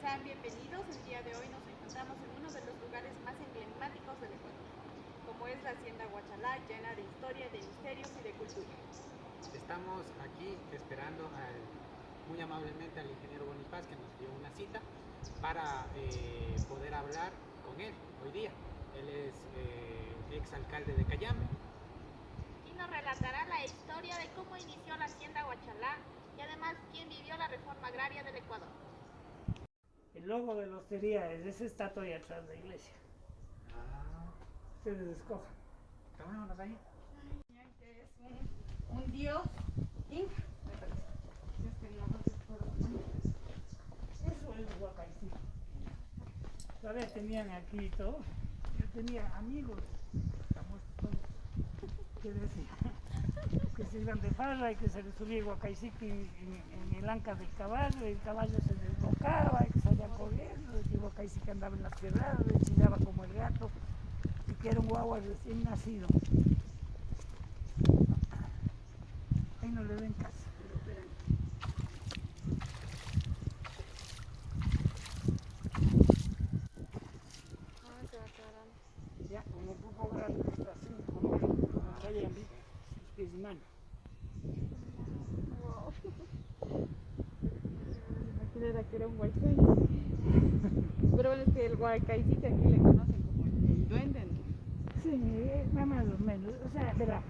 Sean bienvenidos. El día de hoy nos encontramos en uno de los lugares más emblemáticos del Ecuador, como es la Hacienda Huachalá, llena de historia, de misterios y de cultura. Estamos aquí esperando muy amablemente al ingeniero Bonifaz, que nos dio una cita para poder hablar con él hoy día. Él es ex alcalde de Cayambe. Y nos relatará la historia de cómo inició la Hacienda Huachalá y además quién vivió la reforma agraria del Ecuador. El logo de la hostería es esa estatua ahí atrás de la iglesia. Ustedes escojan. Tomémonos ahí. Que es un dios inca, me parece. Si es que no recuerdo el nombre. Eso es Huacaicí. Todavía tenían aquí todo. Yo tenía amigos, estamos todos, que decían que se iban de farra y que se les subía Huacaicí en el anca del caballo, y el caballo se desbocaba y que salían corriendo, y Huacaicí que andaba en las quebradas, y chillaba como el gato, y que era un guagua recién nacido. Ahí no le ven casa. Se va aclarando. Ya, como un poco grande está así, como Cayambe, pies y manos. Wow. Imaginé que era un huaycay. Pero bueno, es que el huaycaycito aquí le conocen como el duende, ¿no? Sí, más o menos. O sea, verá,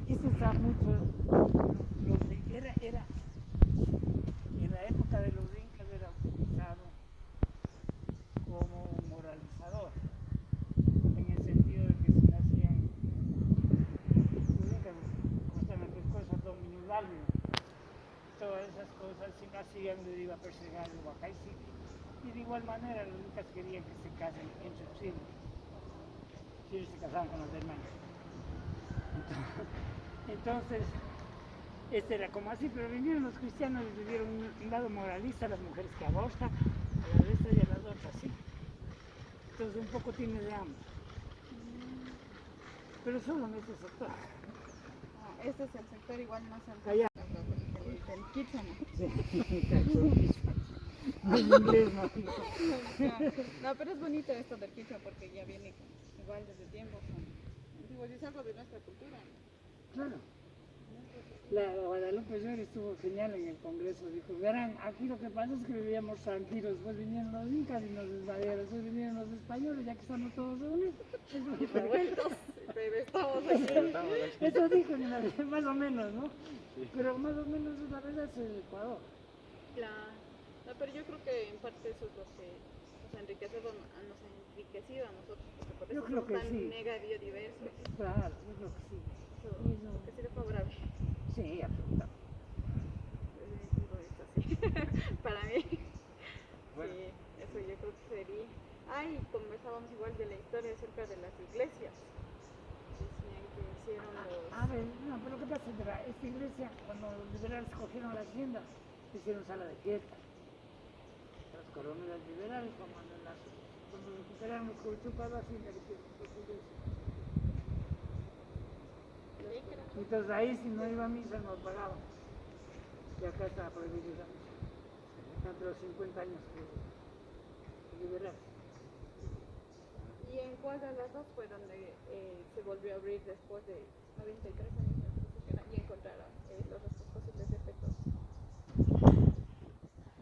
esto está mucho. Era, en la época de los incas era utilizado como moralizador, en el sentido de que se hacían, los incas justamente cosas dominularias, todas esas cosas, si no hacían le iba a perseguir el Huacaicí. Y de igual manera los incas querían que se casen entre sus hijos, si ellos se casaban con los hermanos. Entonces, este era como así, pero vinieron los cristianos y le dieron un lado moralista a las mujeres que abortan, a la de esta y a las otras, ¿sí? Entonces un poco tiene de ambos. Pero solo en ese sector. Este es el sector igual más Allá. del Quicha, ¿no? Sí, no es inglés, no. No, pero es bonito esto del Quicha porque ya viene igual desde tiempos. Digo, es algo de nuestra cultura, ¿no? Claro. La Guadalupe Llori estuvo genial en el Congreso, dijo, verán, aquí lo que pasa es que vivíamos tranquilos, después vinieron los incas y nos desvaliaron, después vinieron los españoles, ya que estamos todos reunidos. Y revueltos, estamos aquí. Eso dijo más o menos, ¿no? Sí. Pero más o menos es la verdad, es el Ecuador. Claro. No, pero yo creo que en parte eso es lo que nos ha enriquecido a nosotros, porque por Yo eso creo somos que tan sí. mega biodiversos. Claro, yo creo que sí. Eso que sí es favorable. Sí, absolutamente. Desde mi punto de vista, sí. Para mí. Bueno. Sí, eso yo creo que sería. Ay, conversábamos igual de la historia acerca de las iglesias. Decían que hicieron los. A ver, no, pero lo que pasa es que esta iglesia, cuando los liberales cogieron la hacienda, hicieron sala de fiesta. Los coronelas liberales, cuando recuperaron los cochupas para la hacienda, le hicieron dos iglesias. Entonces ahí si no iba a misa no pagaban. Y acá está prohibido la misa. Entre los 50 años que liberales. ¿Y en cuál de las dos fue donde se volvió a abrir después de 93 años me parece que era, y encontraron los restos fósiles de fetos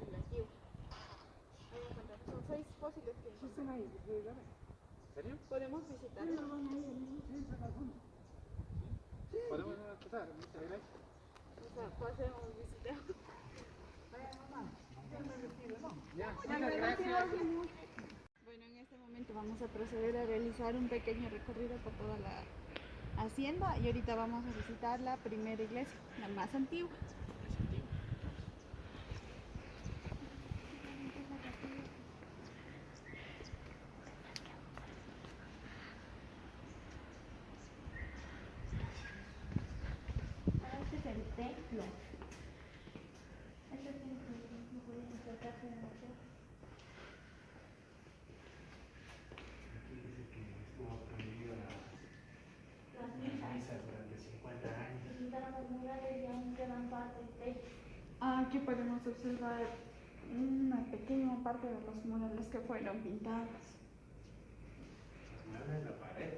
en la Kiu? Ahí encontraron, son 6 fósiles que Sí, están ahí, encontraron. ¿En serio? ¿Podemos visitarlos? Sí. Podemos pasar, muchas gracias. O sea, pasemos, visitemos. Ya, muchas gracias. Bueno, en este momento vamos a proceder a realizar un pequeño recorrido por toda la hacienda y ahorita vamos a visitar la primera iglesia, la más antigua. Este es el templo. Este templo, no pueden acercarse demasiado. Aquí dice que estuvo prohibida las misas durante 50 años. Pintaron los murales y aún quedan parte del techo. Aquí podemos observar una pequeña parte de los murales que fueron pintados. Los muebles, la pared.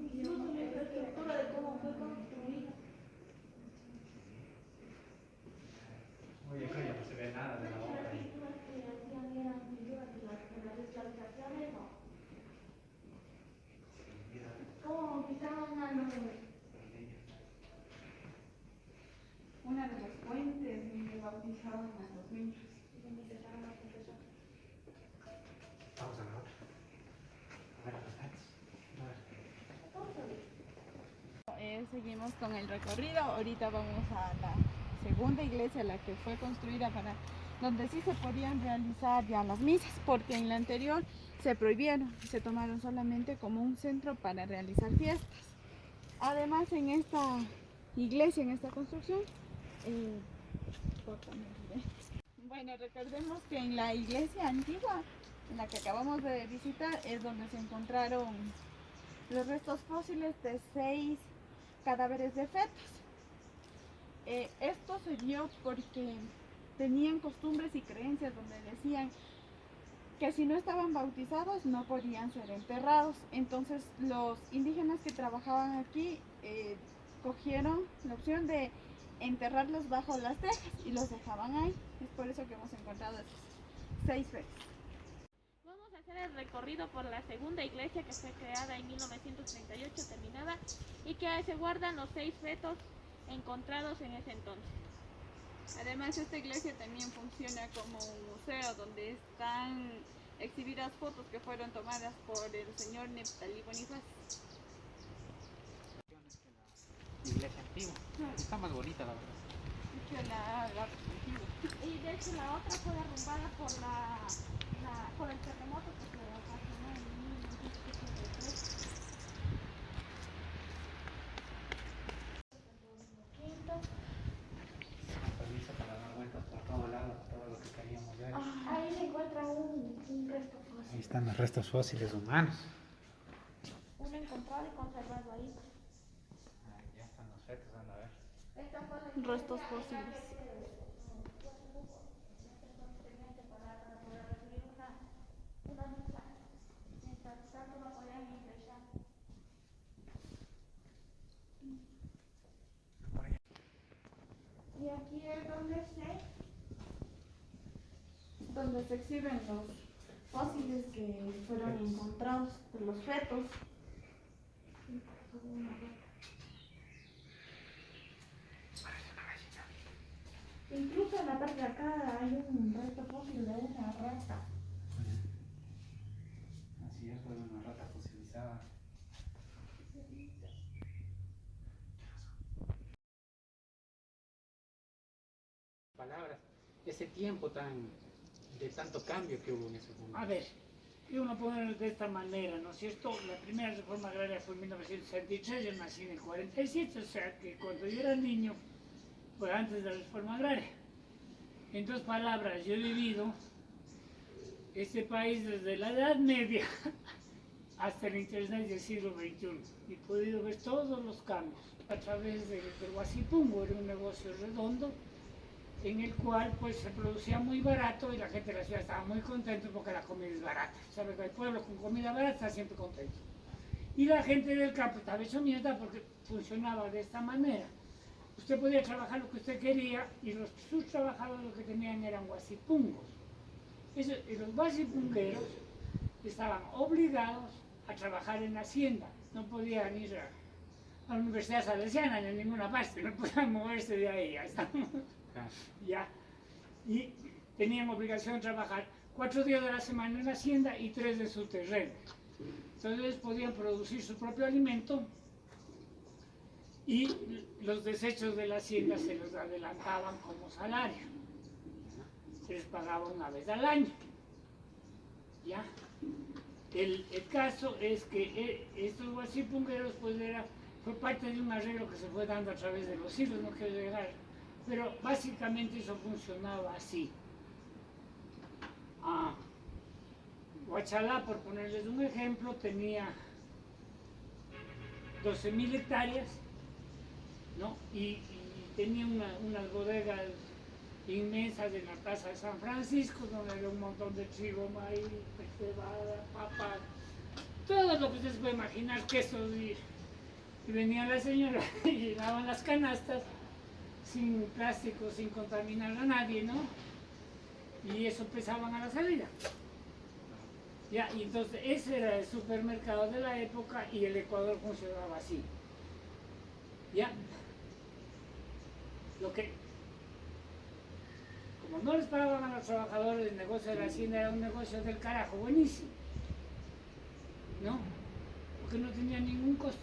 Incluso la infraestructura de cómo fue construida. Oye, creo que no se ve nada de la obra. Las pinturas que hacían eran pinturas de las esclavizaciones, ¿no? ¿Cómo pisaban a los... Una de las fuentes donde bautizaban a los niños. Vamos a la otra. A ver, los datos. A ver. Seguimos con el recorrido. Ahorita vamos a la segunda iglesia, la que fue construida para donde sí se podían realizar ya las misas, porque en la anterior se prohibieron, se tomaron solamente como un centro para realizar fiestas. Además, en esta iglesia, en esta construcción, bueno, recordemos que en la iglesia antigua, en la que acabamos de visitar, es donde se encontraron los restos fósiles de 6 cadáveres de fetos. Esto se dio porque tenían costumbres y creencias donde decían que si no estaban bautizados no podían ser enterrados. Entonces los indígenas que trabajaban aquí cogieron la opción de enterrarlos bajo las tejas y los dejaban ahí. Es por eso que hemos encontrado esos 6 fetos. Vamos a hacer el recorrido por la segunda iglesia que fue creada en 1938, terminada, y que se guardan los 6 fetos encontrados en ese entonces. Además, esta iglesia también funciona como un museo donde están exhibidas fotos que fueron tomadas por el señor Neptalí Bonifaz. La iglesia antigua. Está más bonita, la verdad. Y de hecho la otra fue derrumbada por el terremoto que se ocasionó en 1973. Permiso para dar vueltas por todo lado, todo lo que queríamos ver. Ahí se encuentra un resto fósil. Ahí están los restos fósiles humanos. Uno encontrado y conservado ahí. Ya están los fetos, anda a ver. Restos fósiles. Y aquí es Donde se exhiben los fósiles que fueron encontrados de los fetos. incluso en la parte de acá hay un resto fósil de una rata. Así es, fue una rata fosilizada. Palabras, ese tiempo de tanto cambio que hubo en ese momento. A ver, y uno pone de esta manera, ¿no es cierto? La primera reforma agraria fue en 1963, yo nací en el 47, o sea que cuando yo era niño fue antes de la reforma agraria. En 2 palabras, yo he vivido este país desde la Edad Media hasta el internet del siglo XXI y he podido ver todos los cambios a través del Huasipungo. Era un negocio redondo en el cual pues se producía muy barato y la gente de la ciudad estaba muy contenta porque la comida es barata. Sabe que el pueblo con comida barata está siempre contento. Y la gente del campo estaba hecho mierda porque funcionaba de esta manera. Usted podía trabajar lo que usted quería y sus trabajadores lo que tenían eran huasipungos. Y los huasipungueros estaban obligados a trabajar en la hacienda. No podían ir a la Universidad Salesiana ni a ninguna parte, no podían moverse de ahí. Ya estamos. Ya. Y tenían obligación de trabajar 4 días de la semana en la hacienda y 3 de su terreno. Entonces podían producir su propio alimento y los desechos de la hacienda se los adelantaban como salario. Se les pagaba una vez al año. ¿Ya? El caso es que estos huasipungueros pues fue parte de un arreglo que se fue dando a través de los siglos, no quiero llegar. Pero básicamente eso funcionaba así. Huachalá, por ponerles un ejemplo, tenía 12.000 hectáreas, ¿no? Y tenía unas bodegas inmensas en la plaza de San Francisco, donde había un montón de trigo, maíz, cebada, papas, todo lo que ustedes pueden imaginar, quesos, y venía la señora y llenaban las canastas sin plástico, sin contaminar a nadie, ¿no? Y eso pesaban a la salida. Ya, y entonces ese era el supermercado de la época y el Ecuador funcionaba así. Ya. Lo que, como no les pagaban a los trabajadores, el negocio de la hacienda era un negocio del carajo, buenísimo. ¿No? Porque no tenía ningún costo.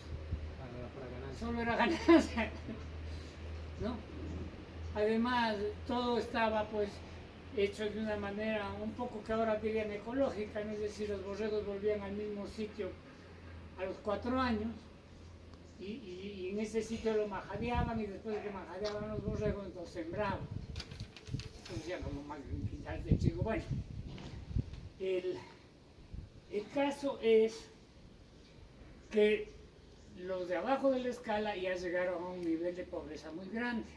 Solo era ganancia. ¿No? Además, todo estaba pues hecho de una manera un poco que ahora dirían ecológica, ¿no? Es decir, los borregos volvían al mismo sitio a los 4 años y en ese sitio lo majadeaban y después de que majadeaban los borregos, entonces sembraban. Entonces ya como más de un quintal de trigo. Bueno, el caso es que los de abajo de la escala ya llegaron a un nivel de pobreza muy grande,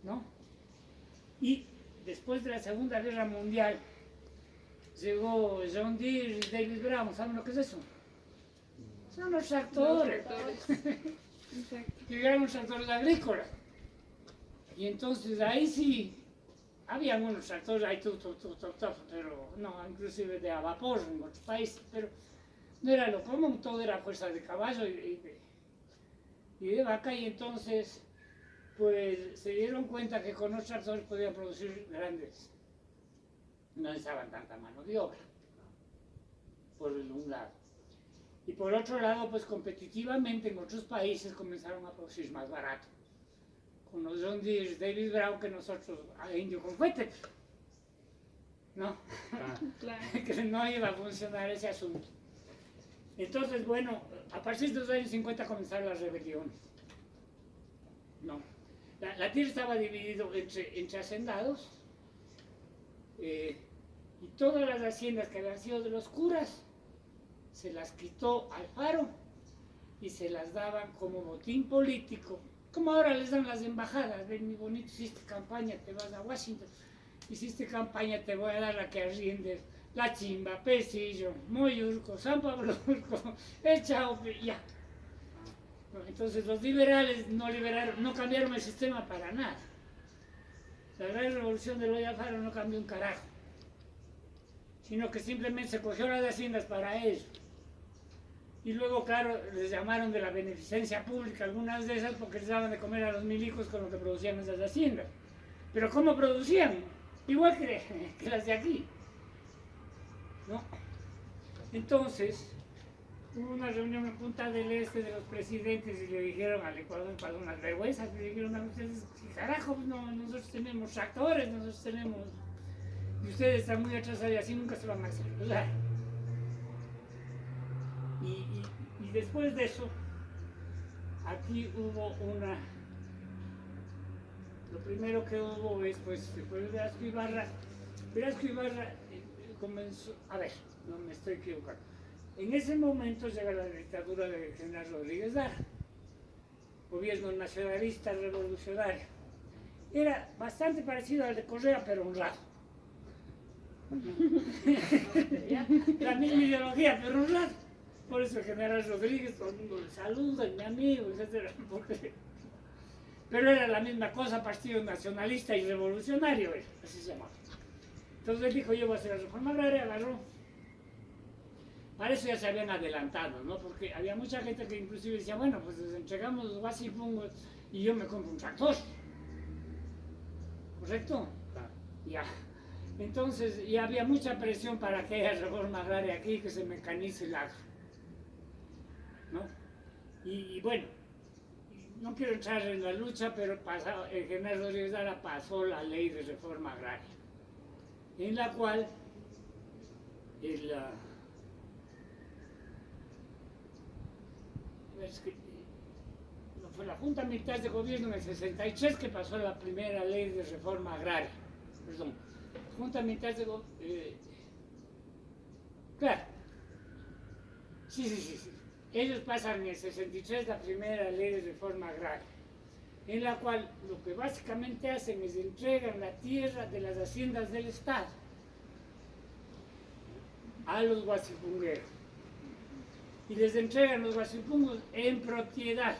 ¿no? Y después de la Segunda Guerra Mundial llegó John Deere y David Brown. ¿Saben lo que es eso? Son los tractores. Llegaron los tractores agrícolas. Y entonces ahí sí, había unos tractores, ahí pero no, inclusive de a vapor en otros países, pero no era lo común, todo era fuerza de caballo y de vaca, y entonces pues se dieron cuenta que con los tractores podían producir grandes, no necesitaban tanta mano de obra, por un lado. Y por otro lado, pues competitivamente en otros países comenzaron a producir más barato, con los John Deere, David Brown, que nosotros a indio con cohete, ¿no? Claro. Que no iba a funcionar ese asunto. Entonces, bueno, a partir de los años 50 comenzaron las rebeliones. No. La tierra estaba dividida entre hacendados, y todas las haciendas que habían sido de los curas se las quitó Alfaro y se las daban como botín político, como ahora les dan las embajadas. Ven, mi bonito, hiciste campaña, te vas a Washington, hiciste campaña, te voy a dar la que arriendes, La Chimba, Pesillo, Moyurco, San Pablo Urco, el Chaupe, ya. Entonces los liberales no cambiaron el sistema para nada. La gran revolución de Eloy Alfaro no cambió un carajo, sino que simplemente se cogió las haciendas para él. Y luego, claro, les llamaron de la beneficencia pública, algunas de esas, porque les daban de comer a los milicos con lo que producían esas haciendas. Pero ¿cómo producían? Igual que las de aquí, ¿no? Entonces, hubo una reunión en Punta del Este de los presidentes y le dijeron al Ecuador, para unas vergüenzas, le dijeron a ustedes, ¿qué carajo? No, nosotros tenemos tractores, nosotros tenemos... Y ustedes están muy atrasados y así nunca se van a hacer, ¿verdad? Y después de eso, aquí hubo una... Lo primero que hubo es, pues, después de Velasco Ibarra comenzó... A ver, no me estoy equivocando. En ese momento llega la dictadura del general Rodríguez Lara, gobierno nacionalista revolucionario. Era bastante parecido al de Correa, pero honrado. La misma ideología, pero honrado. Por eso el general Rodríguez, todo el mundo le saluda, mi amigo, etc. Pero era la misma cosa, partido nacionalista y revolucionario, así se llamaba. Entonces él dijo, yo voy a hacer la reforma agraria, agarró. Para eso ya se habían adelantado, ¿no? Porque había mucha gente que inclusive decía, bueno, pues les entregamos los guasipungos y yo me compro un tractor. ¿Correcto? Claro. Ya. Entonces ya había mucha presión para que haya reforma agraria aquí, que se mecanice el agro, ¿no? Y bueno, no quiero entrar en la lucha, pero el general Rodríguez Lara pasó la ley de reforma agraria, en la cual fue la Junta Militar de Gobierno en el 63 que pasó la primera ley de reforma agraria. Perdón, Junta Militar de Gobierno. Claro. Sí. Ellos pasan en el 63 la primera ley de reforma agraria. en la cual lo que básicamente hacen es entregan la tierra de las haciendas del Estado a los guasipungueros. Y les entregan los guasipungos en propiedad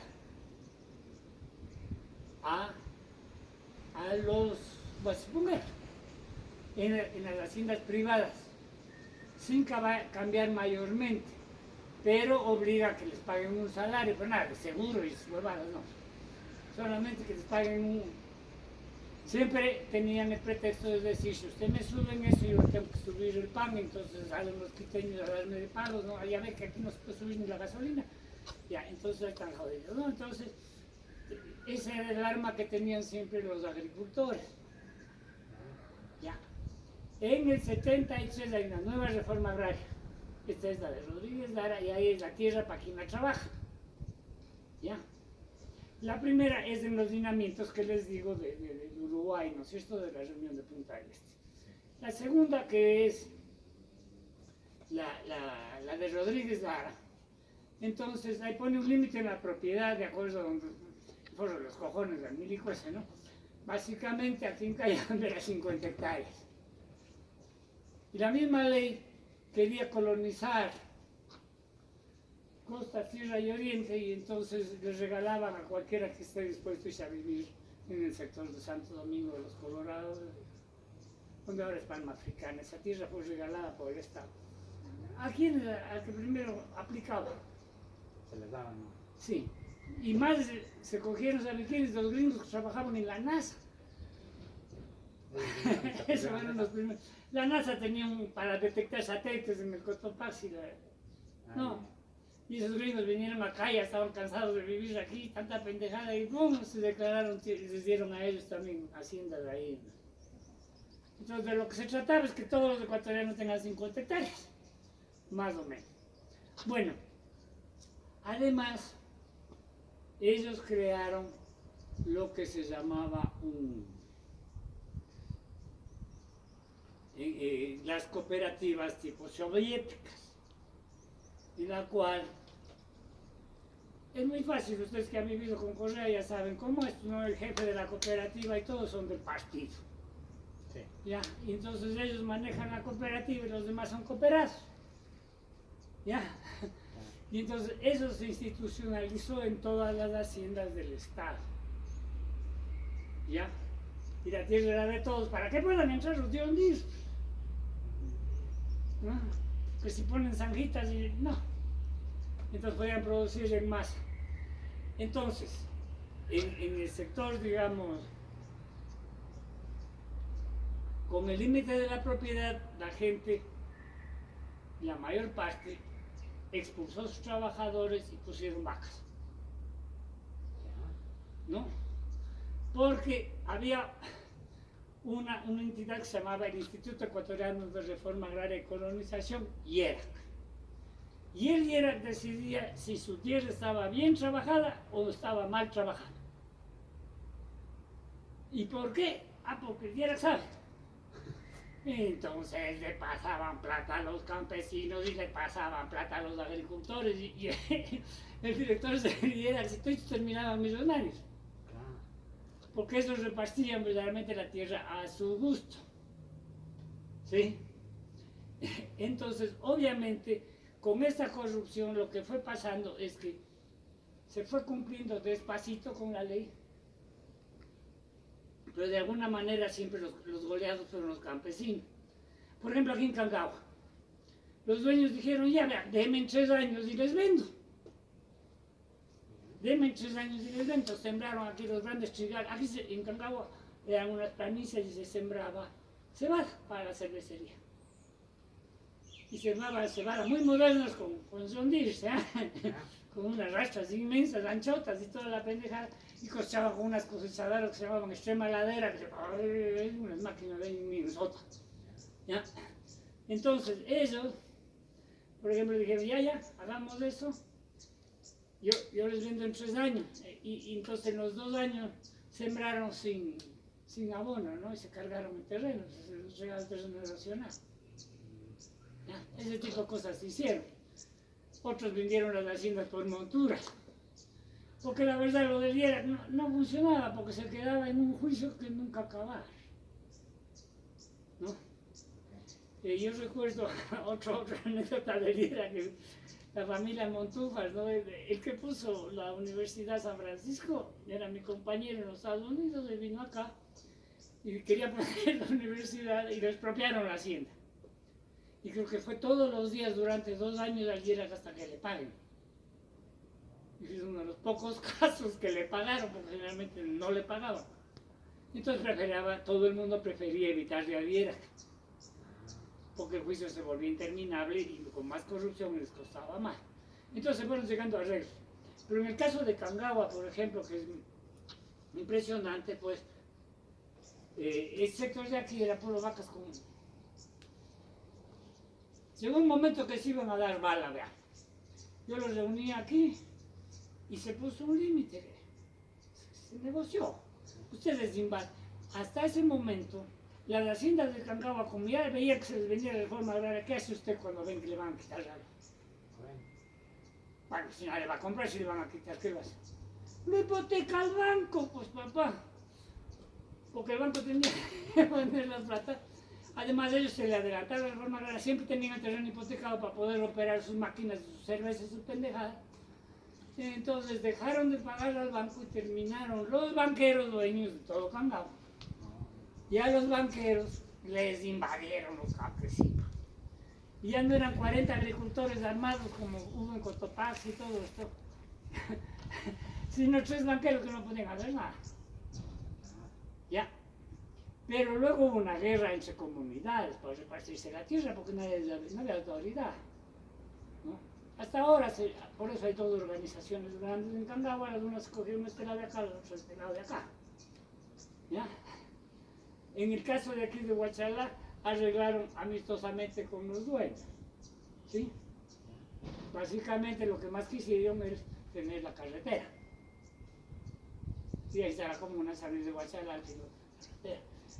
a los guasipungueros, en las haciendas privadas, sin cambiar mayormente, pero obliga a que les paguen un salario, pero nada, de seguro y huevadas, no. Solamente que les paguen un... Siempre tenían el pretexto de decir, si usted me sube en eso, yo tengo que subir el pan, entonces salen los quiteños a darme de pagos, ¿no? Ya ve que aquí no se puede subir ni la gasolina. Ya, entonces están jodidos, ¿no? Entonces, ese era el arma que tenían siempre los agricultores. Ya. En el 73 hay una nueva reforma agraria. Esta es la de Rodríguez Lara y ahí es la tierra para quien la trabaja. ¿Ya? La primera es en los lineamientos que les digo de Uruguay, ¿no es cierto?, de la reunión de Punta del Este. La segunda, que es la de Rodríguez Lara. Entonces, ahí pone un límite en la propiedad, de acuerdo a donde, por los cojones del milico ese, ¿no? Básicamente, aquí en Cayambe era 50 hectáreas. Y la misma ley quería colonizar Costa, Sierra y Oriente, y entonces les regalaban a cualquiera que esté dispuesto a vivir en el sector de Santo Domingo de los Colorados, donde ahora es Palma Africana. Esa tierra fue regalada por el Estado. ¿A quién? Al que primero aplicaba. Se les daban, ¿no? Sí. Y más se cogieron, ¿saben quiénes? Los gringos que trabajaban en la NASA. Eso eran los primeros. La NASA tenía para detectar satélites en el Cotopaxi. No. Y esos gringos vinieron acá, ya estaban cansados de vivir aquí, tanta pendejada, y ¡pum! Se declararon, les dieron a ellos también haciendas ahí. Entonces, de lo que se trataba es que todos los ecuatorianos tengan 50 hectáreas, más o menos. Bueno, además, ellos crearon lo que se llamaba las cooperativas tipo soviéticas, en la cual es muy fácil, ustedes que han vivido con Correa ya saben cómo es, ¿no? El jefe de la cooperativa y todos son del partido. Sí. ¿Ya? Y entonces ellos manejan la cooperativa y los demás son cooperados. ¿Ya? Y entonces eso se institucionalizó en todas las haciendas del Estado. ¿Ya? Y la tierra era de todos, para que puedan entrar los diondis. ¿No? Que si ponen zanjitas y no. Entonces podían producir en masa. Entonces, en el sector, digamos, con el límite de la propiedad, la gente, la mayor parte, expulsó a sus trabajadores y pusieron vacas. ¿No? Porque había una entidad que se llamaba el Instituto Ecuatoriano de Reforma Agraria y Colonización, IERAC. Y el IERAC decidía si su tierra estaba bien trabajada o estaba mal trabajada. ¿Y por qué? Ah, porque el IERAC sabe. Entonces le pasaban plata a los campesinos y le pasaban plata a los agricultores y el director del IERAC y todos terminaban millonarios. Porque ellos repartían verdaderamente la tierra a su gusto. ¿Sí? Entonces, obviamente, con esta corrupción lo que fue pasando es que se fue cumpliendo despacito con la ley, pero de alguna manera siempre los goleados fueron los campesinos. Por ejemplo, aquí en Cangagua, los dueños dijeron, ya vean, denme 3 años y les vendo. Denme 3 años y les vendo. Sembraron aquí los grandes trigales. Aquí en Cangagua eran unas planicies y se sembraba cebada para la cervecería. Y sembraban cebada muy modernas con sondillos, ¿eh? Con unas rastras inmensas, anchotas y toda la pendejada. Y cosechaban con unas cosechadoras que se llamaban extrema ladera, que se unas máquinas de inmensotas. ¿Ya? Entonces ellos, por ejemplo, dijeron, ya, hagamos eso. Yo les vendo en 3 años. Y entonces en los 2 años sembraron sin abono, ¿no? Y se cargaron el terreno, se regala el terreno nacional. ¿Ya? Ese tipo de cosas se hicieron. Otros vendieron las haciendas por monturas. Porque la verdad lo de Liera no funcionaba porque se quedaba en un juicio que nunca acababa, ¿no? Yo recuerdo otra anécdota de Liera, que la familia Montúfar, ¿no? El que puso la Universidad San Francisco era mi compañero en los Estados Unidos, él vino acá y quería poner la universidad y le expropiaron la hacienda. Y creo que fue todos los días durante 2 años al Liera hasta que le paguen. Y es uno de los pocos casos que le pagaron, porque generalmente no le pagaban. Entonces todo el mundo prefería evitarle a Liera, porque el juicio se volvía interminable y con más corrupción les costaba más. Entonces fueron llegando a arreglos. Pero en el caso de Cangagua, por ejemplo, que es impresionante, pues, el sector de aquí era puro vacas con... Llegó un momento que se iban a dar bala, vean. Yo los reuní aquí y se puso un límite. Se negoció. Ustedes invaden. Hasta ese momento, las haciendas de Cangagua, como ya veía que se les venía de reforma agraria, ¿qué hace usted cuando ven que le van a quitar algo? Bueno, si no le va a comprar, si le van a quitar, ¿qué va a hacer? Lo hipoteca al banco, pues papá. Porque el banco tenía que poner las plata. Además, ellos se le adelantaron la reforma agraria, siempre tenían el terreno hipotecado para poder operar sus máquinas, sus cervezas, sus pendejadas. Entonces dejaron de pagar al banco y terminaron los banqueros dueños de todo Cangagua. Y a los banqueros les invadieron los campesinos. Y ya no eran 40 agricultores armados como hubo en Cotopaxi y todo esto, sino 3 banqueros que no podían hacer nada. Ya. Pero luego hubo una guerra entre comunidades para repartirse la tierra porque no había autoridad, ¿no? Hasta ahora, por eso hay todas organizaciones grandes en Cangagua, algunas cogieron este lado de acá, otras este lado de acá. ¿Ya? En el caso de aquí de Huachalá, arreglaron amistosamente con los dueños, ¿sí? Básicamente lo que más quisieron es tener la carretera. Sí, ahí está la comuna, salir de Huachalá,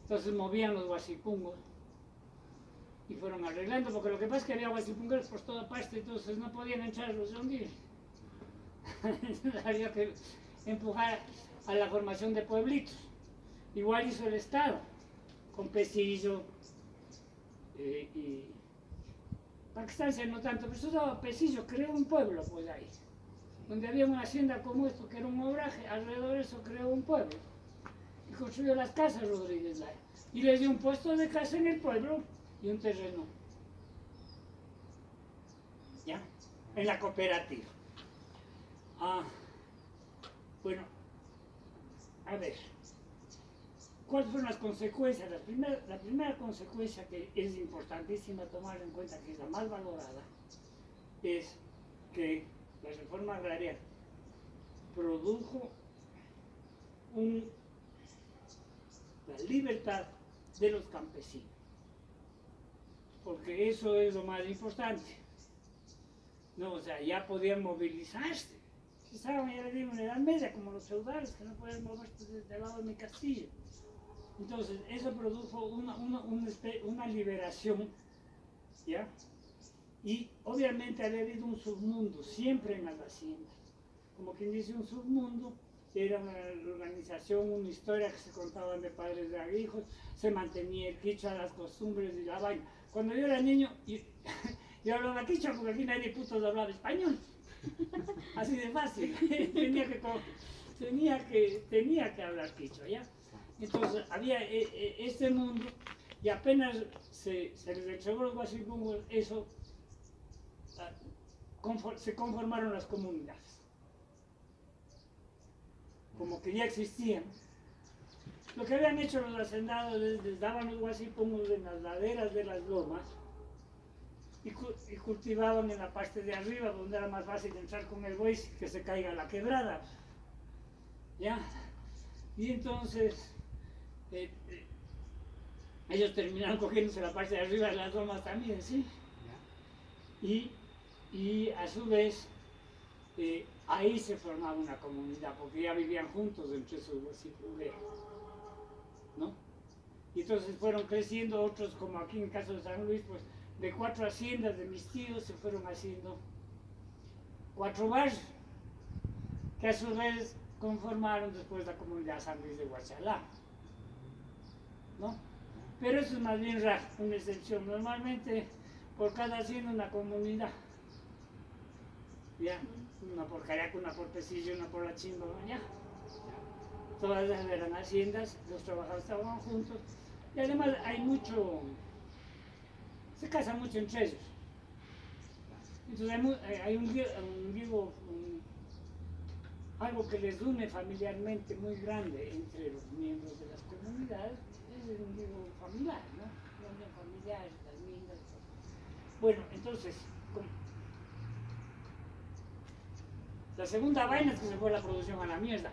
entonces movían los guasipungos y fueron arreglando, porque lo que pasa es que había guasipungueros por toda parte, entonces no podían entrar los de hundir. Había que empujar a la formación de pueblitos. Igual hizo el Estado, con Pesillo y Paquistancia no tanto, pero eso daba Pesillo, creó un pueblo pues ahí, donde había una hacienda como esto, que era un obraje, alrededor de eso creó un pueblo. Y construyó las casas Rodríguez Lara. Y les dio un puesto de casa en el pueblo y un terreno. ¿Ya? En la cooperativa. Bueno, a ver. ¿Cuáles fueron las consecuencias? La primera consecuencia que es importantísima tomar en cuenta, que es la más valorada, es que la reforma agraria produjo la libertad de los campesinos, porque eso es lo más importante, ¿no? O sea, ya podían movilizarse, si saben, ya les digo, en la Edad Media, como los feudales, que no pueden moverse desde el lado de mi castillo. Entonces, eso produjo una liberación, ¿ya? Y obviamente había habido un submundo, siempre en las haciendas, como quien dice un submundo. Era una organización, una historia que se contaban de padres a hijos, se mantenía el quichua, las costumbres y la vaina. Cuando yo era niño, yo hablaba quichua porque aquí nadie puto hablaba español. Así de fácil. tenía que hablar quichua, ¿ya? Entonces había este mundo y apenas se les entregó los guasipungos, eso, se conformaron las comunidades. Como que ya existían. Lo que habían hecho los hacendados les daban los guasipungos en las laderas de las lomas y cultivaban en la parte de arriba, donde era más fácil entrar con el buey que se caiga la quebrada. ¿Ya? Y entonces ellos terminaron cogiéndose la parte de arriba de las lomas también, ¿sí? Y a su vez ahí se formaba una comunidad, porque ya vivían juntos entre sus guasipungueros, ¿no? Y entonces fueron creciendo otros, como aquí en el caso de San Luis, pues de 4 haciendas de mis tíos se fueron haciendo 4 barrios. que a su vez conformaron después la comunidad San Luis de Huachalá, ¿no? Pero eso es más bien raro, una excepción. Normalmente por cada hacienda una comunidad, ya, una por Cayaco, una por Pesillo, una por La Chimba, ya. Todas eran haciendas, los trabajadores estaban juntos y además hay mucho, se casan mucho entre ellos. Entonces hay algo que les une familiarmente muy grande entre los miembros de las comunidades, es un digo familiar, ¿no? La unión familiar, las mingas, todo. Bueno, entonces, la segunda vaina es que se fue la producción a la mierda.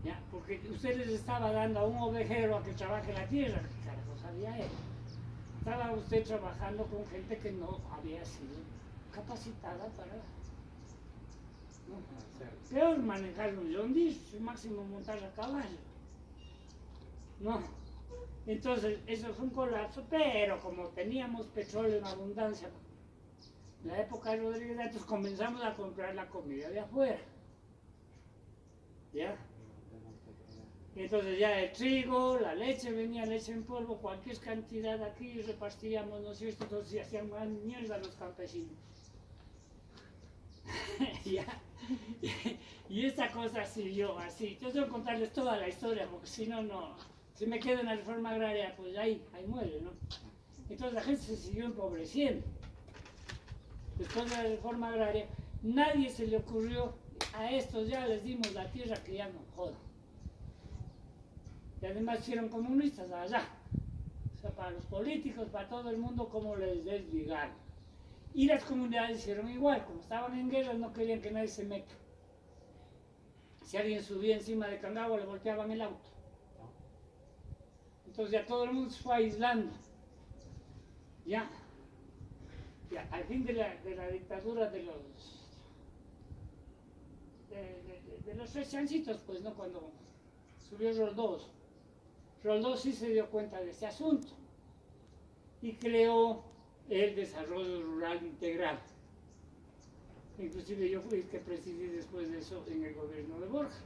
¿Ya? Porque usted les estaba dando a un ovejero a que trabaje la tierra, ¿qué carajo sabía él? Estaba usted trabajando con gente que no había sido capacitada para, ¿no? Peor manejar un John Deere, máximo montar a caballo, ¿no? Entonces eso fue un colapso, pero como teníamos petróleo en abundancia en la época de Rodríguez, entonces comenzamos a comprar la comida de afuera, ¿ya? Entonces ya el trigo, la leche, venía leche en polvo, cualquier cantidad aquí repartíamos, ¿no es cierto? Entonces hacían más mierda los campesinos. ¿Ya? Y esta cosa siguió así. Yo tengo que contarles toda la historia, porque si no, si me quedo en la reforma agraria, pues ahí muere, ¿no? Entonces la gente se siguió empobreciendo. Después de la reforma agraria, nadie se le ocurrió, a estos ya les dimos la tierra, que ya no jodan. Y además hicieron comunistas allá. O sea, para los políticos, para todo el mundo, como les desligaron. Y las comunidades hicieron igual, como estaban en guerra, no querían que nadie se meta. Si alguien subía encima de Cangagua, le volteaban el auto. Entonces ya todo el mundo se fue aislando. Ya al fin de la dictadura de los tres chancitos, pues no, cuando subió Roldós. Roldós sí se dio cuenta de este asunto y creó el desarrollo rural integral. Inclusive yo fui el que presidí después de eso en el gobierno de Borja.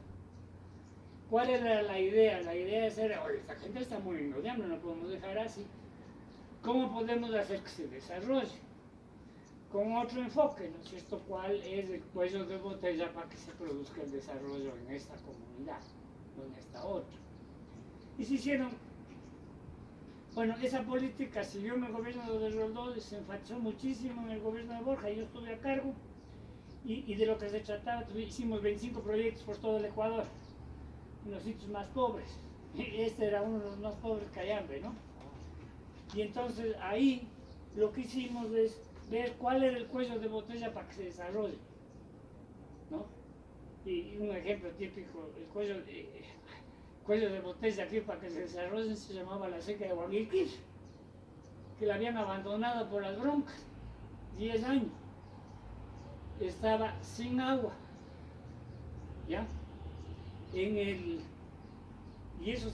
¿Cuál era la idea? La idea era, oye, esta gente está muriendo de hambre, no podemos dejar así. ¿Cómo podemos hacer que se desarrolle? Con otro enfoque, ¿no es cierto? ¿Cuál es el cuello de botella para que se produzca el desarrollo en esta comunidad, no en esta otra? Y se hicieron, bueno, esa política siguió en el gobierno de Roldós y se enfatizó muchísimo en el gobierno de Borja. Yo estuve a cargo y de lo que se trataba, hicimos 25 proyectos por todo el Ecuador, en los sitios más pobres. Este era uno de los más pobres que hay hambre, ¿no? Y entonces ahí lo que hicimos es ver cuál era el cuello de botella para que se desarrolle, ¿no? Y un ejemplo típico, el cuello de botella aquí para que se desarrolle se llamaba la seca de Guaguilquil, que la habían abandonado por las broncas, 10 años. Estaba sin agua, ¿ya? Y eso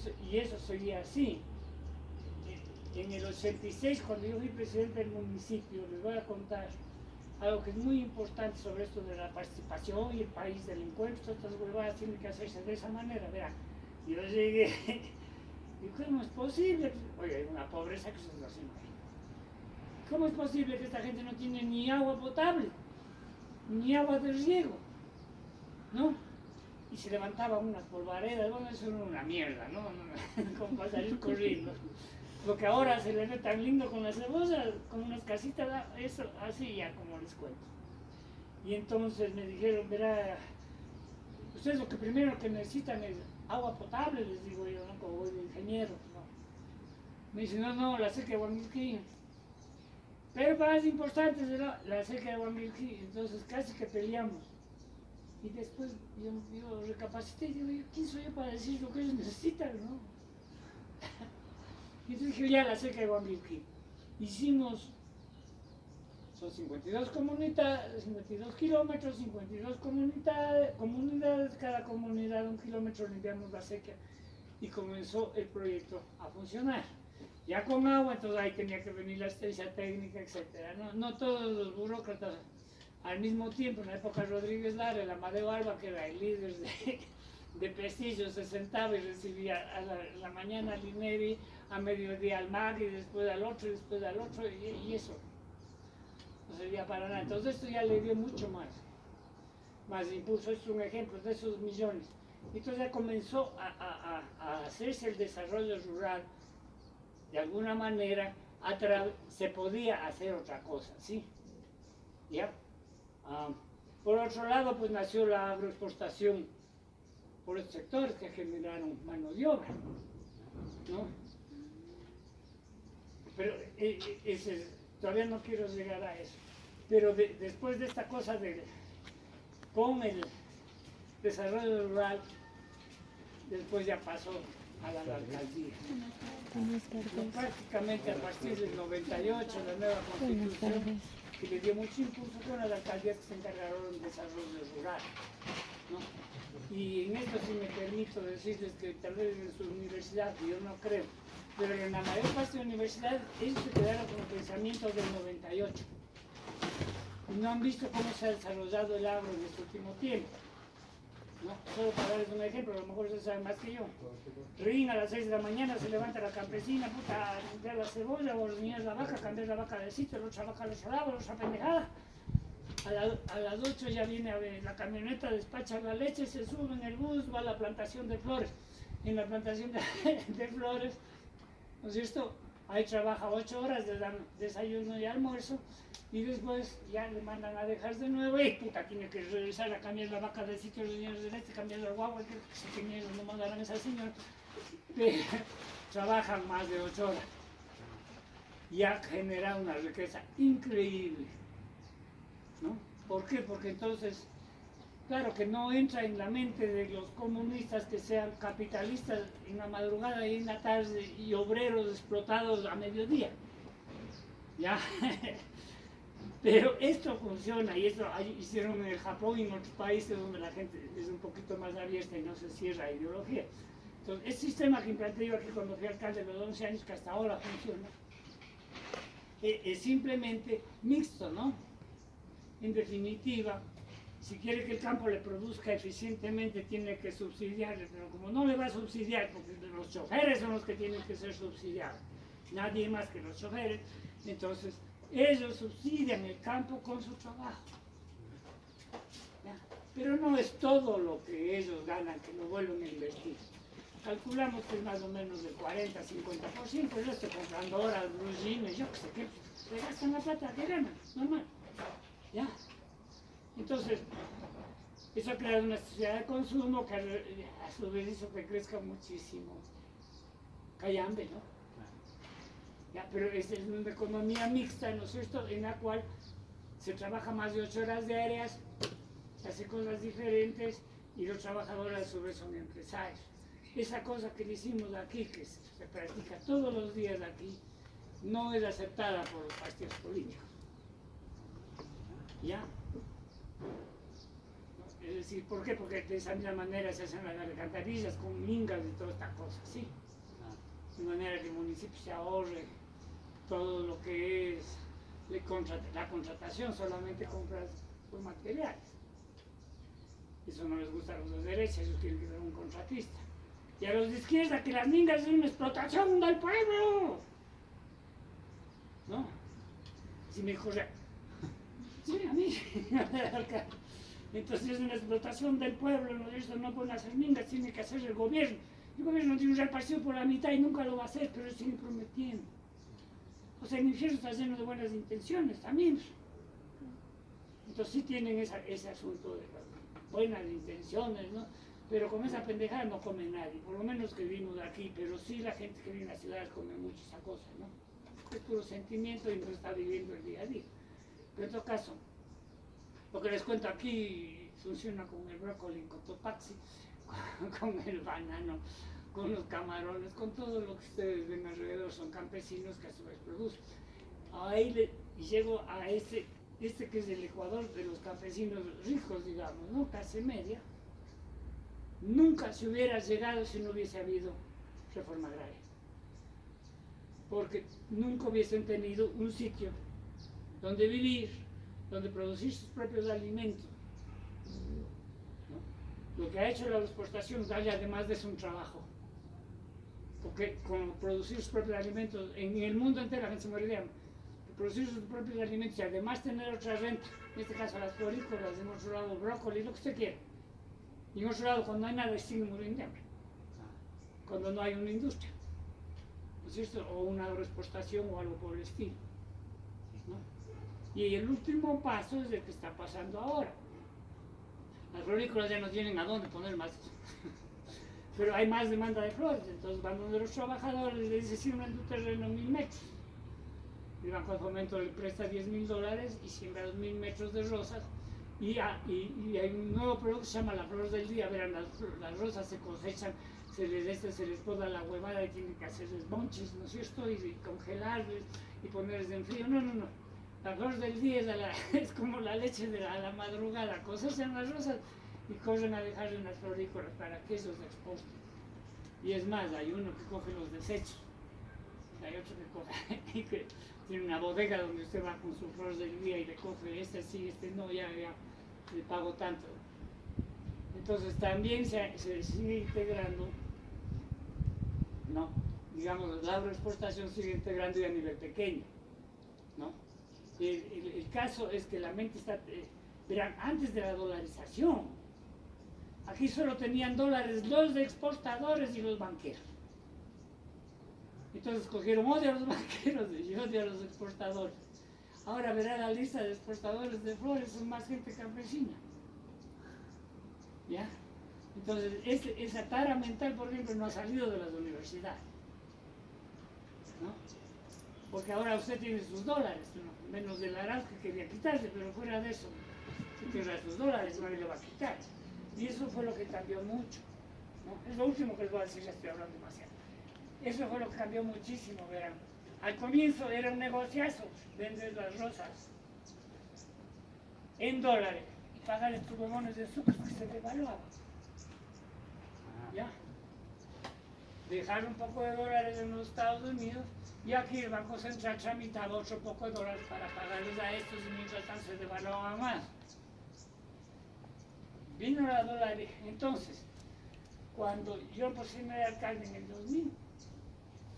seguía así. En el 86, cuando yo fui presidente del municipio, les voy a contar algo que es muy importante sobre esto de la participación y el país del encuentro. Estas huevadas tienen que hacerse de esa manera, verán. Yo llegué y ¿cómo es posible? Oye, hay una pobreza que se nos hace. ¿Cómo es posible que esta gente no tiene ni agua potable, ni agua de riego? ¿No? Y se levantaban unas polvaredas, bueno, eso era una mierda, ¿no? Como para salir corriendo. Lo que ahora se le ve tan lindo con las cebosas, con unas casitas, eso, así ya como les cuento. Y entonces me dijeron, verá, ustedes lo que primero que necesitan es agua potable, les digo yo, ¿no? Como voy de ingeniero, ¿no? Me dicen, no, la seca de Guanguilquí. Pero más importante es la seca de Guanguilquí, entonces casi que peleamos. Y después yo recapacité y digo, ¿quién soy yo para decir lo que ellos necesitan, no? Y entonces dije, ya la seca de Guanguilquí. Hicimos, son 52 kilómetros, 52 comunidades, cada comunidad 1 kilómetro limpiamos la seca y comenzó el proyecto a funcionar. Ya con agua, entonces ahí tenía que venir la asistencia técnica, etc. No todos los burócratas al mismo tiempo, en la época de Rodríguez Lara, el Amadeo Alba, que era el líder de prestigio, se sentaba y recibía a la mañana al INEVI, a mediodía al MAG y después al otro, y después al otro, y eso no servía para nada. Entonces esto ya le dio mucho más impulso. Esto es un ejemplo de esos millones. Entonces ya comenzó a hacerse el desarrollo rural de alguna manera. Se podía hacer otra cosa, ¿sí? ¿Ya? Por otro lado, pues nació la agroexportación por estos sectores que generaron mano de obra, ¿no? Pero todavía no quiero llegar a eso. Pero después de esta cosa con el desarrollo rural, después ya pasó a la alcaldía. Prácticamente a partir del 98, la nueva constitución, que le dio mucho impulso, con las alcaldías que se encargaron del desarrollo rural, ¿no? Y en esto sí me permito decirles que tal vez en su universidad, yo no creo, pero en la mayor parte de la universidad ellos se quedaron con el pensamiento del 98. Y no han visto cómo se ha desarrollado el agro en este último tiempo, ¿no? Solo para darles un ejemplo, a lo mejor ustedes saben más que yo. Rin a las 6 de la mañana se levanta la campesina, puta, a limpiar la cebolla, o ordeñar la vaca, cambiar la vaca del sitio, la otra vaca al otro lado, la otra pendejada. A las 8 ya viene la camioneta, despacha la leche, se sube en el bus, va a la plantación de flores. En la plantación de flores, ¿no es cierto? Ahí trabaja 8 horas, le dan desayuno y almuerzo, y después ya le mandan a dejar de nuevo, y puta, tiene que regresar a cambiar la vaca del sitio, los niños de leche, cambiar la guagua, que se tenía, no mandarán a esa señora. Trabajan más de 8 horas. Y ha generado una riqueza increíble, ¿no? ¿Por qué? Porque entonces, claro que no entra en la mente de los comunistas que sean capitalistas en la madrugada y en la tarde y obreros explotados a mediodía. ¿Ya? Pero esto funciona, y esto hicieron en el Japón y en otros países donde la gente es un poquito más abierta y no se cierra a ideología. Entonces, el sistema que implanté yo aquí cuando fui alcalde de los 11 años, que hasta ahora funciona, es simplemente mixto, ¿no? En definitiva, si quiere que el campo le produzca eficientemente, tiene que subsidiarle, pero como no le va a subsidiar, porque los choferes son los que tienen que ser subsidiados, nadie más que los choferes, entonces ellos subsidian el campo con su trabajo. ¿Ya? Pero no es todo lo que ellos ganan que lo vuelven a invertir. Calculamos que es más o menos del 40-50%, el resto comprando horas, blue jeans, yo qué sé qué, se gastan la plata que ganan, normal. ¿Ya? Entonces, eso ha creado una sociedad de consumo que a su vez hizo que crezca muchísimo Cayambe, ¿no? Ya, pero es una economía mixta, ¿no es cierto?, en la cual se trabaja más de 8 horas diarias, se hace cosas diferentes y los trabajadores a su vez son empresarios. Esa cosa que hicimos aquí, que se practica todos los días aquí, no es aceptada por los partidos políticos. ¿Ya? Es decir, ¿por qué? Porque de esa misma manera se hacen las alcantarillas con mingas y toda esta cosa, ¿sí? De manera que el municipio se ahorre todo lo que es la contratación, solamente compras por materiales. Eso no les gusta a los de derecha, ellos quieren que sea un contratista. Y a los de izquierda, que las mingas es una explotación del pueblo. ¿No? Si me dijo, sí, a mí. Entonces es una explotación del pueblo, ¿no? Eso no pueden hacer mingas, tiene que hacer el gobierno. El gobierno tiene un repartido por la mitad y nunca lo va a hacer, pero sigue prometiendo. O sea, el infierno está lleno de buenas intenciones también. Entonces sí tienen ese asunto de las buenas intenciones, ¿no? Pero con esa pendejada no come nadie, por lo menos que vimos aquí, pero sí la gente que vive en las ciudades come mucho esa cosa, ¿no? Es puro sentimiento y no está viviendo el día a día. Pero en todo caso, lo que les cuento aquí funciona con el brócoli en Cotopaxi, con el banano, con los camarones, con todo lo que ustedes ven alrededor, son campesinos que a su vez producen. Ahí llego a este que es el Ecuador de los campesinos ricos, digamos, ¿no? Clase media. Nunca se hubiera llegado si no hubiese habido reforma agraria. Porque nunca hubiesen tenido un sitio donde vivir, donde producir sus propios alimentos. ¿No? Lo que ha hecho la agroexportación es darle además de eso un trabajo. Porque con producir sus propios alimentos, en el mundo entero la gente se moriría. Producir sus propios alimentos y además tener otra renta, en este caso las florícolas, en otro lado brócoli, lo que usted quiera. Y en otro lado, cuando no hay nada, sigue muriendo de hambre. Cuando no hay una industria, ¿no es cierto? O una agroexportación o algo por el estilo, ¿no? Y el último paso es el que está pasando ahora. Las florícolas ya no tienen a dónde poner más, pero hay más demanda de flores, entonces van donde los trabajadores les dicen, siembran tu terreno 1000 metros. El Banco de Fomento le presta $10.000 y siembra 2000 metros de rosas. Y hay un nuevo producto que se llama la flor del día. Verán, las rosas se cosechan, se les poda la huevada y tienen que hacerles bonches, ¿no es cierto? Y congelarles y ponerles en frío. No. La flor del día es como la leche de la madrugada. Cosechan las rosas y corren a dejar en las florícolas para que eso se exporten. Y es más, hay uno que coge los desechos. Hay otro que coge y que tiene una bodega donde usted va con su flor del día y le coge este sí, este no, ya le pago tanto. Entonces también se sigue integrando, ¿no? Digamos, la agroexportación sigue integrando ya a nivel pequeño, ¿no? El caso es que la mente está, verán, antes de la dolarización, aquí solo tenían dólares los exportadores y los banqueros. Entonces cogieron odio a los banqueros y odio a los exportadores. Ahora verá la lista de exportadores de flores, son más gente campesina. ¿Ya? Entonces, esa tara mental, por ejemplo, no ha salido de las universidades. ¿No? Porque ahora usted tiene sus dólares, ¿no? Menos del Arauz que quería quitarse, pero fuera de eso, si tiene sus dólares, nadie le va a quitar. Y eso fue lo que cambió mucho, ¿no? Es lo último que les voy a decir, ya estoy hablando demasiado. Eso fue lo que cambió muchísimo, verán. Al comienzo era un negociazo vender las rosas en dólares y pagar estos huevones de azúcar que se devaluaban. ¿Ya? Dejar un poco de dólares en los Estados Unidos y aquí el Banco Central tramitaba otro poco de dólares para pagarles a estos y mientras tanto se devaluaban más. Vino la dólar, entonces, cuando yo posicioné de alcalde en el 2000,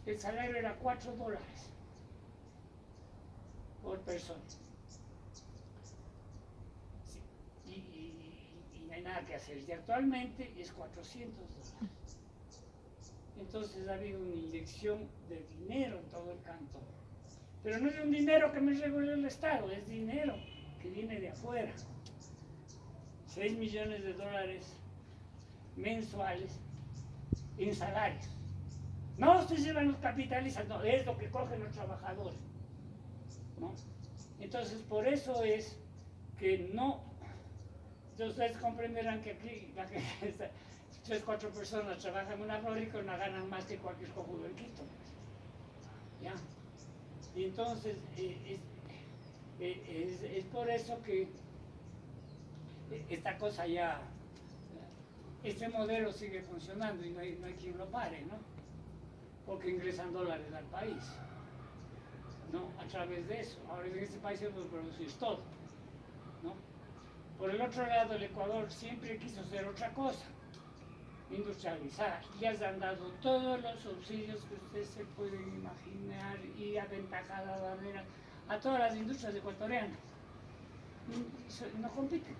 el salario era $4 por persona. Sí. Y no hay nada que hacer. Y actualmente es $400. Entonces ha habido una inyección de dinero en todo el cantón. Pero no es un dinero que me regule el Estado, es dinero que viene de afuera. $6 millones mensuales en salarios. No se llevan los capitalistas, no, es lo que cogen los trabajadores, ¿no? Entonces, por eso es que no, ustedes comprenderán que aquí, 3 o 4 personas trabajan en una fábrica y no ganan más que cualquier cojudo en Quito, ¿ya? Y entonces, es por eso que esta cosa ya, este modelo sigue funcionando y no hay quien lo pare, ¿no? Porque ingresan dólares al país, ¿no? A través de eso. Ahora en este país se puede producir todo, ¿no? Por el otro lado, el Ecuador siempre quiso hacer otra cosa, industrializar. Ya se han dado todos los subsidios que ustedes se pueden imaginar y aventajada manera a todas las industrias ecuatorianas. No compiten.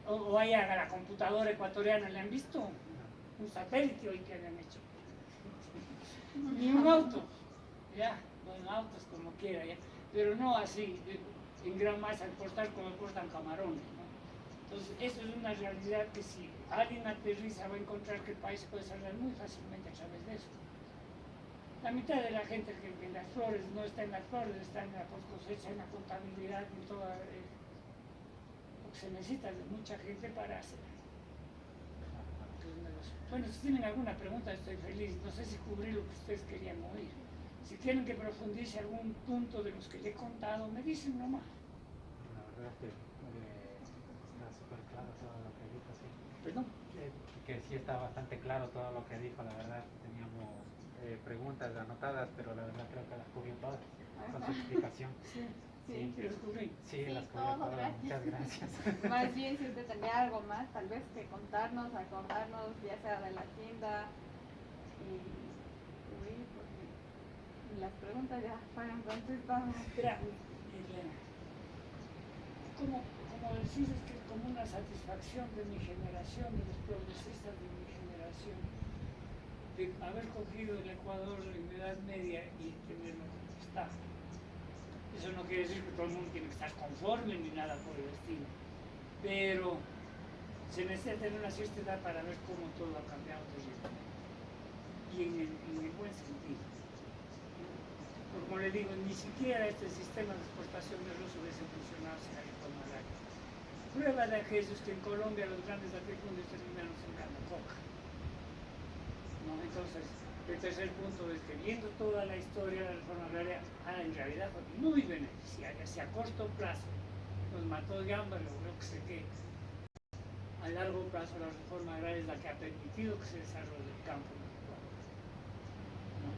O vaya a la computadora ecuatoriana, ¿le han visto? Un satélite hoy que habían hecho. Ni un auto, ya, bueno, autos como quiera, ya, pero no así, en gran masa, exportar como exportan camarones, ¿no? Entonces, eso es una realidad que si alguien aterriza va a encontrar que el país puede salir muy fácilmente a través de eso. La mitad de la gente que en las flores no está en las flores, está en la post cosecha, en la contabilidad, en todo lo que se necesita de mucha gente para hacer. Bueno, si tienen alguna pregunta estoy feliz, no sé si cubrí lo que ustedes querían oír. Si quieren que profundice algún punto de los que le he contado, me dicen nomás. La verdad es que está súper claro todo lo que dijo, sí. ¿Perdón? Que sí está bastante claro todo lo que dijo, la verdad. Teníamos preguntas anotadas, pero la verdad creo que las cubrió todas con su explicación. Sí, Sí. ¿Sí lo descubrí? Sí, Sí, las todo, todas. gracias. Muchas gracias. Más bien, si usted tenía algo más, tal vez que contarnos, acordarnos, ya sea de la tienda. Y, uy, porque las preguntas ya fueron contestadas. Espera, Elena. Como decís, es que es como una satisfacción de mi generación, de los progresistas de mi generación, de haber cogido el Ecuador en la Edad Media y tenerlo como está. Eso no quiere decir que todo el mundo tiene que estar conforme ni nada por el estilo, pero se necesita tener una cierta edad para ver cómo todo ha cambiado terriblemente, y en el buen sentido. Porque, como le digo, ni siquiera este sistema de exportación de ruso hubiese funcionado sin la reforma agraria. Prueba de aquellos que en Colombia los grandes latifundios terminaron sembrando coca. ¿No? Entonces, el tercer punto es que viendo toda la historia de la reforma agraria, en realidad fue muy beneficiaria. Si a corto plazo nos mató de hambre o lo que sé qué, a largo plazo la reforma agraria es la que ha permitido que se desarrolle el campo en el Ecuador. ¿No?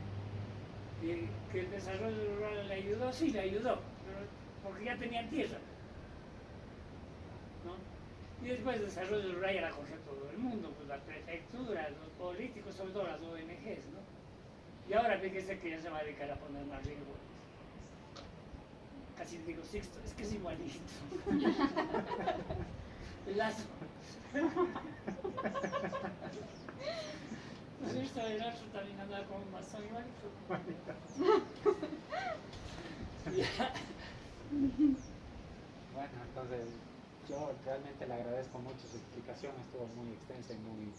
Y que el desarrollo rural le ayudó, sí le ayudó, pero porque ya tenían tierra. ¿No? Y después el desarrollo rural ya la cogió todo el mundo, pues las prefecturas, los políticos, sobre todo las ONGs, ¿no? Y ahora fíjese que ya se va a dedicar a poner más riesgo. Casi digo Sixto, es que es igualito. El lazo. Sixto el lazo también andaba con un mazón igualito. Ya. Bueno, entonces yo realmente le agradezco mucho su explicación, estuvo muy extensa y muy